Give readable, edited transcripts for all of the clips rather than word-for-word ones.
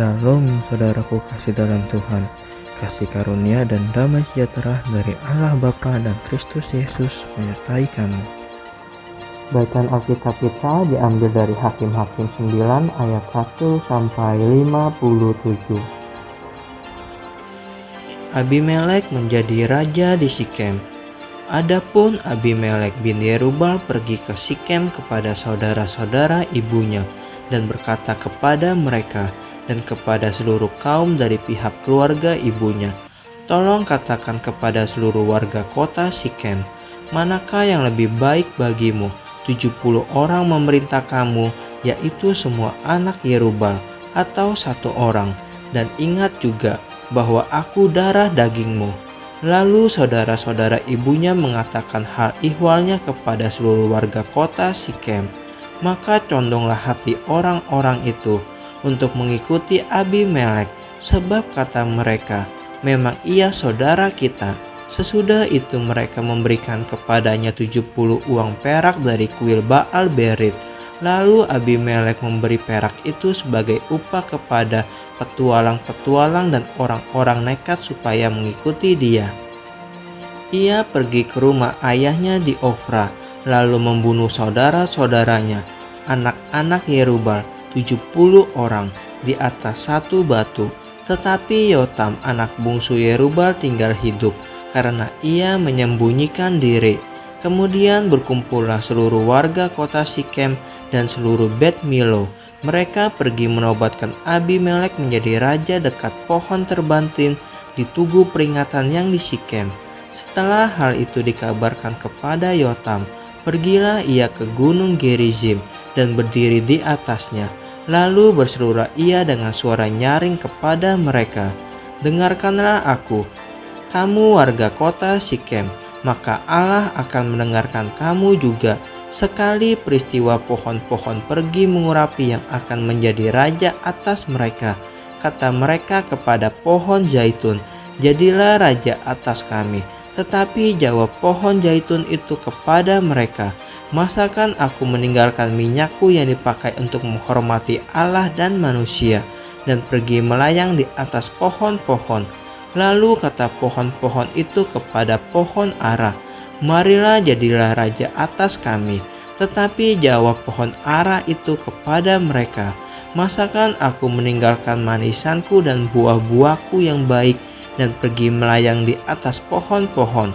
Shalom saudaraku kasih dalam Tuhan, kasih karunia dan damai sejahtera dari Allah Bapa dan Kristus Yesus menyertai kamu. Bacaan Alkitab kita diambil dari Hakim-Hakim 9 ayat 1 sampai 57. Abimelek menjadi raja di Sikem. Adapun Abimelek bin Yerubal pergi ke Sikem kepada saudara-saudara ibunya dan berkata kepada mereka dan kepada seluruh kaum dari pihak keluarga ibunya, "Tolong katakan kepada seluruh warga kota Sikem, manakah yang lebih baik bagimu, 70 orang memerintah kamu, yaitu semua anak Yerubal, atau 1 orang? Dan ingat juga bahwa aku darah dagingmu." Lalu saudara-saudara ibunya mengatakan hal ihwalnya kepada seluruh warga kota Sikem. Maka condonglah hati orang-orang itu untuk mengikuti Abimelek, sebab kata mereka, "Memang ia saudara kita." Sesudah itu mereka memberikan kepadanya 70 uang perak dari kuil Baal Berit. Lalu Abimelek memberi perak itu sebagai upah kepada petualang-petualang dan orang-orang nekat supaya mengikuti dia. Ia pergi ke rumah ayahnya di Ofra, lalu membunuh saudara-saudaranya, anak-anak Yerubal, 70 orang di atas satu batu. Tetapi Yotam anak bungsu Yerubal tinggal hidup karena ia menyembunyikan diri. Kemudian berkumpullah seluruh warga kota Sikem dan seluruh Bet Milo. Mereka pergi menobatkan Abimelek menjadi raja dekat pohon terbantin di tugu peringatan yang di Sikem. Setelah hal itu dikabarkan kepada Yotam, pergilah ia ke gunung Gerizim dan berdiri di atasnya. Lalu berserulah ia dengan suara nyaring kepada mereka, "Dengarkanlah aku, kamu warga kota Sikem, maka Allah akan mendengarkan kamu juga. Sekali peristiwa pohon-pohon pergi mengurapi yang akan menjadi raja atas mereka, kata mereka kepada pohon zaitun, 'Jadilah raja atas kami.' Tetapi jawab pohon zaitun itu kepada mereka, 'Masakan aku meninggalkan minyakku yang dipakai untuk menghormati Allah dan manusia, dan pergi melayang di atas pohon-pohon?' Lalu kata pohon-pohon itu kepada pohon ara, 'Marilah jadilah raja atas kami.' Tetapi jawab pohon ara itu kepada mereka, 'Masakan aku meninggalkan manisanku dan buah-buahku yang baik dan pergi melayang di atas pohon-pohon?'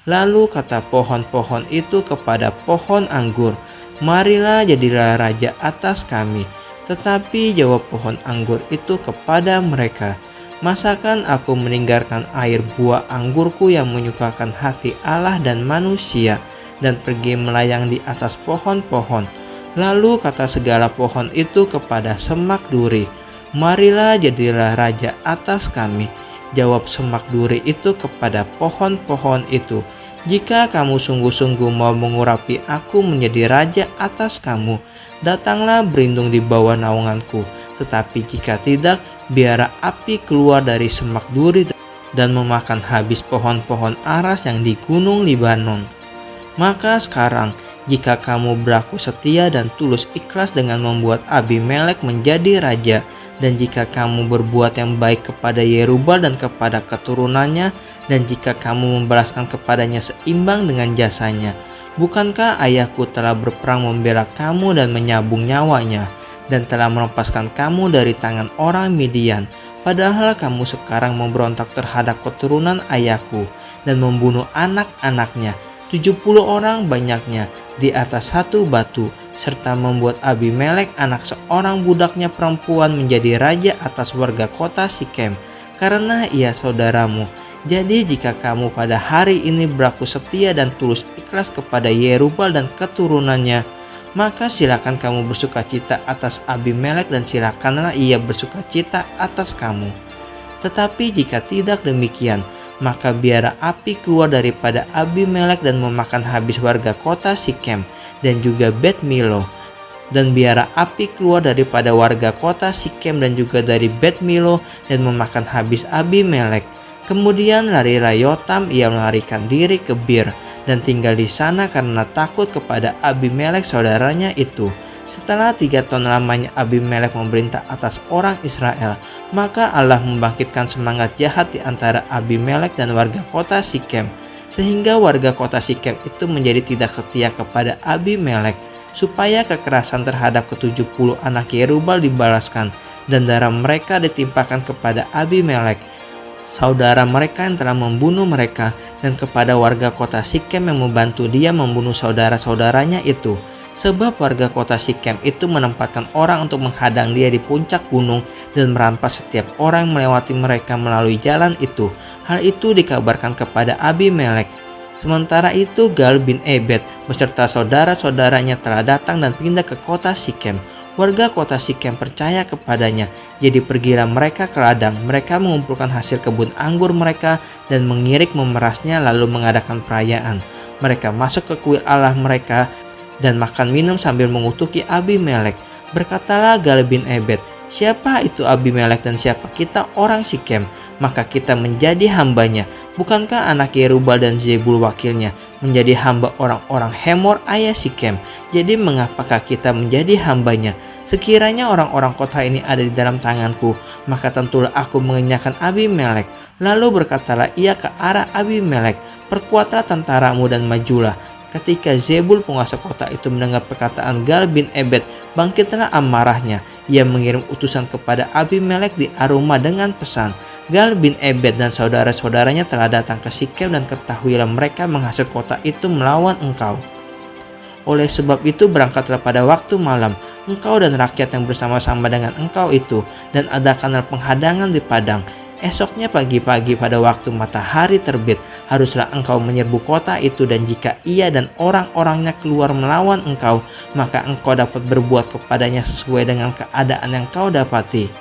Lalu kata pohon-pohon itu kepada pohon anggur, 'Marilah jadilah raja atas kami.' Tetapi jawab pohon anggur itu kepada mereka, 'Masakan aku meninggalkan air buah anggurku yang menyukakan hati Allah dan manusia dan pergi melayang di atas pohon-pohon?' Lalu kata segala pohon itu kepada semak duri, 'Marilah jadilah raja atas kami.' Jawab semak duri itu kepada pohon-pohon itu, 'Jika kamu sungguh-sungguh mau mengurapi aku menjadi raja atas kamu, datanglah berlindung di bawah naunganku. Tetapi jika tidak, biarlah api keluar dari semak duri dan memakan habis pohon-pohon aras yang di gunung Libanon.' Maka sekarang, jika kamu berlaku setia dan tulus ikhlas dengan membuat Abimelek menjadi raja, dan jika kamu berbuat yang baik kepada Yerubal dan kepada keturunannya, dan jika kamu membalaskan kepadanya seimbang dengan jasanya, bukankah ayahku telah berperang membela kamu dan menyabung nyawanya, dan telah melepaskan kamu dari tangan orang Midian? Padahal kamu sekarang memberontak terhadap keturunan ayahku dan membunuh anak-anaknya, 70 orang banyaknya, di atas satu batu, serta membuat Abimelek anak seorang budaknya perempuan menjadi raja atas warga kota Sikem, karena ia saudaramu. Jadi jika kamu pada hari ini berlaku setia dan tulus ikhlas kepada Yerubal dan keturunannya, maka silakan kamu bersukacita atas Abimelek dan silakanlah ia bersukacita atas kamu. Tetapi jika tidak demikian, maka biarlah api keluar daripada Abimelek dan memakan habis warga kota Sikem dan juga Bet Milo. Dan biarlah api keluar daripada warga kota Sikem dan juga dari Bet Milo dan memakan habis Abimelek. Kemudian larilah Yotam, ia melarikan diri ke Bir dan tinggal di sana karena takut kepada Abimelek saudaranya itu. Setelah 3 tahun lamanya Abimelek memerintah atas orang Israel, maka Allah membangkitkan semangat jahat di antara Abimelek dan warga kota Sikem, sehingga warga kota Sikem itu menjadi tidak setia kepada Abimelek, supaya kekerasan terhadap ke-70 anak Yerubal dibalaskan, dan darah mereka ditimpakan kepada Abimelek, saudara mereka yang telah membunuh mereka, dan kepada warga kota Sikem yang membantu dia membunuh saudara-saudaranya itu. Sebab warga kota Sikem itu menempatkan orang untuk menghadang dia di puncak gunung dan merampas setiap orang yang melewati mereka melalui jalan itu. Hal itu dikabarkan kepada Abimelek. Sementara itu Gaal bin Ebed beserta saudara-saudaranya telah datang dan pindah ke kota Sikem. Warga kota Sikem percaya kepadanya, jadi pergilah mereka ke ladang. Mereka mengumpulkan hasil kebun anggur mereka dan mengirik memerasnya lalu mengadakan perayaan. Mereka masuk ke kuil Allah mereka dan makan minum sambil mengutuki Abimelek. Berkatalah Gaal bin Ebed, siapa itu Abimelek dan siapa kita orang Sikem? Maka kita menjadi hambanya. Bukankah anak Yerubal dan Zebul wakilnya menjadi hamba orang-orang Hemor ayah Sikem? Jadi mengapakah kita menjadi hambanya? Sekiranya orang-orang kota ini ada di dalam tanganku, maka tentulah aku mengenyahkan Abimelek. Lalu berkatalah ia ke arah Abimelek, perkuatlah tentaramu dan majulah. Ketika Zebul penguasa kota itu mendengar perkataan Gaal bin Ebed, bangkitlah amarahnya. Ia mengirim utusan kepada Abimelek di Aruma dengan pesan, Gaal bin Ebed dan saudara-saudaranya telah datang ke Sikem dan ketahuilah mereka menghasut kota itu melawan engkau. Oleh sebab itu berangkatlah pada waktu malam, engkau dan rakyat yang bersama-sama dengan engkau itu, dan adakanlah penghadangan di padang. Esoknya pagi-pagi pada waktu matahari terbit, haruslah engkau menyerbu kota itu, dan jika ia dan orang-orangnya keluar melawan engkau, maka engkau dapat berbuat kepadanya sesuai dengan keadaan yang kau dapati.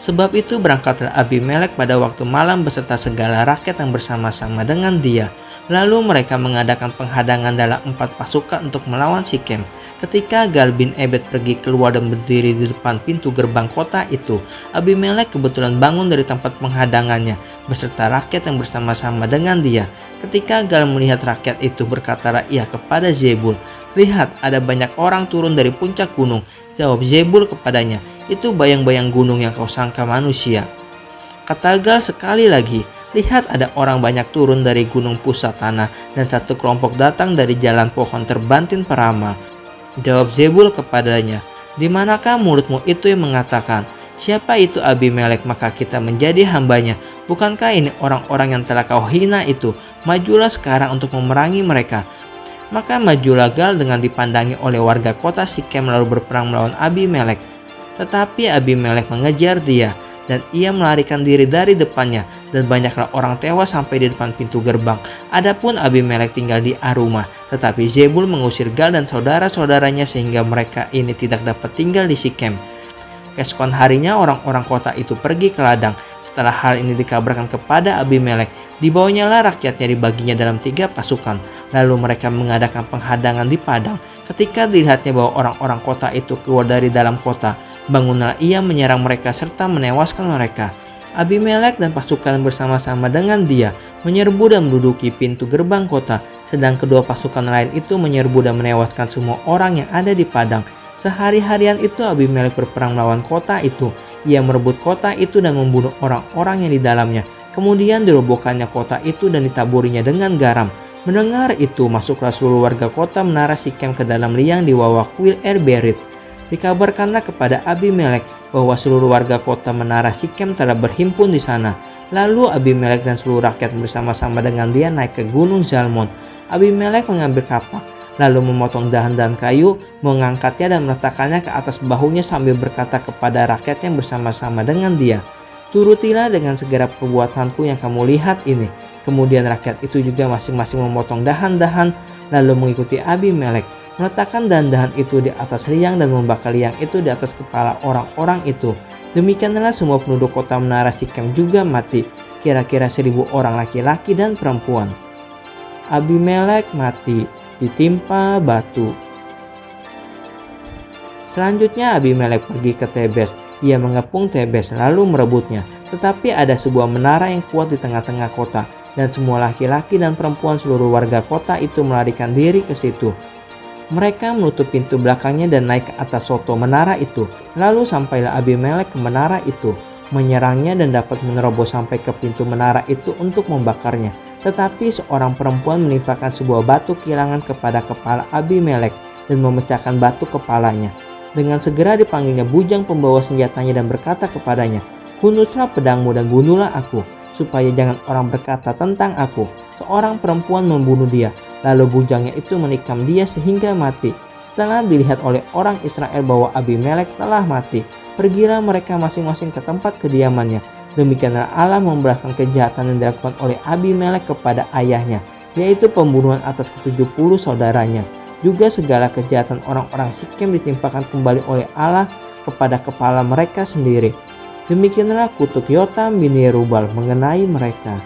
Sebab itu berangkatlah Abimelek pada waktu malam beserta segala rakyat yang bersama-sama dengan dia. Lalu mereka mengadakan penghadangan dalam 4 pasukan untuk melawan Sikem. Ketika Gaal bin Ebed pergi keluar dan berdiri di depan pintu gerbang kota itu, Abimelek kebetulan bangun dari tempat penghadangannya beserta rakyat yang bersama-sama dengan dia. Ketika Gaal melihat rakyat itu, berkatalah ia kepada Zebul, lihat, ada banyak orang turun dari puncak gunung. Jawab Zebul kepadanya, itu bayang-bayang gunung yang kau sangka manusia. Kata Gaal sekali lagi, lihat, ada orang banyak turun dari gunung pusat tanah, dan satu kelompok datang dari jalan pohon terbantin peramal. Jawab Zebul kepadanya, di manakah mulutmu itu yang mengatakan, siapa itu Abimelek maka kita menjadi hambanya? Bukankah ini orang-orang yang telah kau hina itu? Majulah sekarang untuk memerangi mereka. Maka majulah Gaal dengan dipandangi oleh warga kota Sikem lalu berperang melawan Abimelek. Tetapi Abimelek mengejar dia, dan ia melarikan diri dari depannya, dan banyaklah orang tewas sampai di depan pintu gerbang. Adapun Abimelek tinggal di Aruma, tetapi Zebul mengusir Gaal dan saudara-saudaranya sehingga mereka ini tidak dapat tinggal di Sikem. Keesokan harinya orang-orang kota itu pergi ke ladang. Setelah hal ini dikabarkan kepada Abimelek, dibawanyalah rakyatnya dibaginya dalam 3 pasukan. Lalu mereka mengadakan penghadangan di padang. Ketika dilihatnya bahwa orang-orang kota itu keluar dari dalam kota, bangunlah ia menyerang mereka serta menewaskan mereka. Abimelek dan pasukan bersama-sama dengan dia menyerbu dan menduduki pintu gerbang kota, sedang kedua pasukan lain itu menyerbu dan menewaskan semua orang yang ada di padang. Sehari-harian itu Abimelek berperang melawan kota itu. Ia merebut kota itu dan membunuh orang-orang yang di dalamnya. Kemudian dirobohkannya kota itu dan ditaburinya dengan garam. Mendengar itu, masuklah seluruh warga kota menara Sikem ke dalam liang di bawah kuil Erberit. Dikabarkanlah kepada Abimelek bahwa seluruh warga kota menara Sikem telah berhimpun di sana. Lalu Abimelek dan seluruh rakyat bersama-sama dengan dia naik ke gunung Zalmon. Abimelek mengambil kapak, lalu memotong dahan-dahan kayu, mengangkatnya dan meletakkannya ke atas bahunya sambil berkata kepada rakyat yang bersama-sama dengan dia, turutilah dengan segera perbuatanku yang kamu lihat ini. Kemudian rakyat itu juga masing-masing memotong dahan-dahan, lalu mengikuti Abimelek, meletakkan dahan-dahan itu di atas liang dan membakar liang itu di atas kepala orang-orang itu. Demikianlah semua penduduk kota menara Sikem juga mati, kira-kira 1000 orang laki-laki dan perempuan. Abimelek mati ditimpa batu. Selanjutnya Abimelek pergi ke Tebes. Ia mengepung Tebes lalu merebutnya. Tetapi ada sebuah menara yang kuat di tengah-tengah kota, dan semua laki-laki dan perempuan seluruh warga kota itu melarikan diri ke situ. Mereka menutup pintu belakangnya dan naik ke atas soto menara itu. Lalu sampailah Abimelek ke menara itu, menyerangnya dan dapat menerobos sampai ke pintu menara itu untuk membakarnya. Tetapi seorang perempuan menimpakan sebuah batu kilangan kepada kepala Abimelek dan memecahkan batu kepalanya. Dengan segera dipanggilnya bujang pembawa senjatanya dan berkata kepadanya, "Hunuslah pedangmu dan bunuhlah aku, supaya jangan orang berkata tentang aku, seorang perempuan membunuh dia." Lalu bujangnya itu menikam dia sehingga mati. Setelah dilihat oleh orang Israel bahwa Abimelek telah mati, pergilah mereka masing-masing ke tempat kediamannya. Demikianlah Allah membalaskan kejahatan yang dilakukan oleh Abimelek kepada ayahnya, yaitu pembunuhan atas ke-70 saudaranya. Juga segala kejahatan orang-orang Sikem ditimpakan kembali oleh Allah kepada kepala mereka sendiri. Demikianlah kutuk Yotam bin Yerubal mengenai mereka.